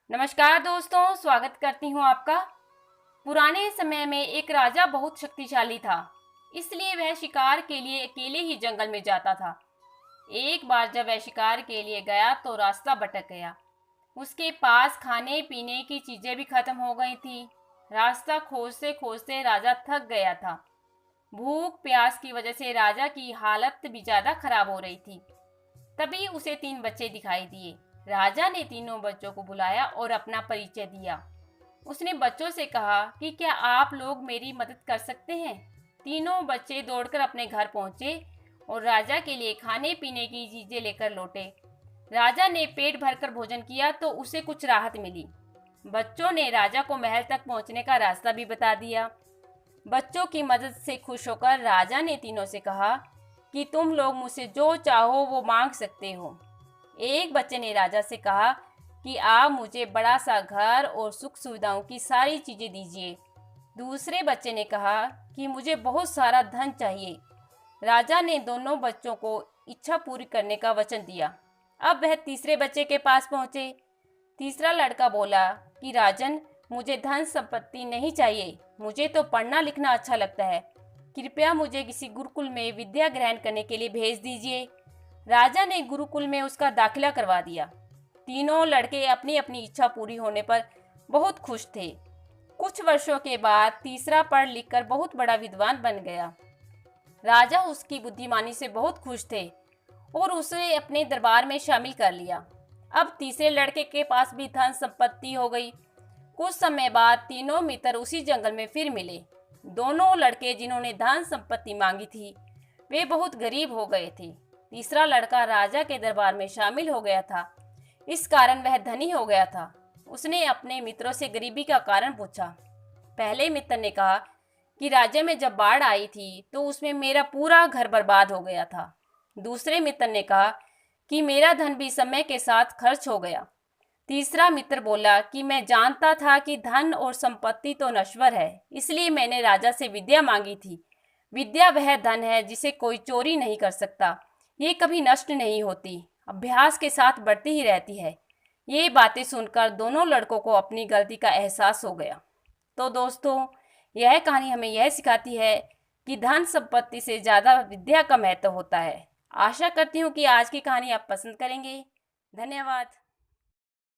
नमस्कार दोस्तों, स्वागत करती हूँ आपका। पुराने समय में एक राजा बहुत शक्तिशाली था, इसलिए वह शिकार के लिए अकेले ही जंगल में जाता था। एक बार जब वह शिकार के लिए गया तो रास्ता भटक गया। उसके पास खाने पीने की चीजें भी खत्म हो गई थी। रास्ता खोजते खोजते राजा थक गया था। भूख प्यास की वजह से राजा की हालत भी ज्यादा खराब हो रही थी। तभी उसे 3 बच्चे दिखाई दिए। राजा ने तीनों बच्चों को बुलाया और अपना परिचय दिया। उसने बच्चों से कहा कि क्या आप लोग मेरी मदद कर सकते हैं। तीनों बच्चे दौड़कर अपने घर पहुंचे और राजा के लिए खाने पीने की चीजें लेकर लौटे। राजा ने पेट भरकर भोजन किया तो उसे कुछ राहत मिली। बच्चों ने राजा को महल तक पहुंचने का रास्ता भी बता दिया। बच्चों की मदद से खुश होकर राजा ने तीनों से कहा कि तुम लोग मुझसे जो चाहो वो मांग सकते हो। एक बच्चे ने राजा से कहा कि आप मुझे बड़ा सा घर और सुख सुविधाओं की सारी चीजें दीजिए। दूसरे बच्चे ने कहा कि मुझे बहुत सारा धन चाहिए। राजा ने दोनों बच्चों को इच्छा पूरी करने का वचन दिया। अब वह तीसरे बच्चे के पास पहुंचे। तीसरा लड़का बोला कि राजन, मुझे धन संपत्ति नहीं चाहिए, मुझे तो पढ़ना लिखना अच्छा लगता है। कृपया मुझे किसी गुरुकुल में विद्या ग्रहण करने के लिए भेज दीजिए। राजा ने गुरुकुल में उसका दाखिला करवा दिया। तीनों लड़के अपनी अपनी इच्छा पूरी होने पर बहुत खुश थे। कुछ वर्षों के बाद तीसरा पढ़ लिख कर बहुत बड़ा विद्वान बन गया। राजा उसकी बुद्धिमानी से बहुत खुश थे और उसे अपने दरबार में शामिल कर लिया। अब तीसरे लड़के के पास भी धन संपत्ति हो गई। कुछ समय बाद तीनों मित्र उसी जंगल में फिर मिले। दोनों लड़के जिन्होंने धन संपत्ति मांगी थी वे बहुत गरीब हो गए थे। तीसरा लड़का राजा के दरबार में शामिल हो गया था, इस कारण वह धनी हो गया था। उसने अपने मित्रों से गरीबी का कारण पूछा। पहले मित्र ने कहा कि राज्य में जब बाढ़ आई थी तो उसमें मेरा पूरा घर बर्बाद हो गया था। दूसरे मित्र ने कहा कि मेरा धन भी समय के साथ खर्च हो गया। तीसरा मित्र बोला कि मैं जानता था कि धन और संपत्ति तो नश्वर है, इसलिए मैंने राजा से विद्या मांगी थी। विद्या वह धन है जिसे कोई चोरी नहीं कर सकता। ये कभी नष्ट नहीं होती, अभ्यास के साथ बढ़ती ही रहती है। ये बातें सुनकर दोनों लड़कों को अपनी गलती का एहसास हो गया। तो दोस्तों, यह कहानी हमें यह सिखाती है कि धन संपत्ति से ज़्यादा विद्या का महत्व होता है। आशा करती हूँ कि आज की कहानी आप पसंद करेंगे। धन्यवाद।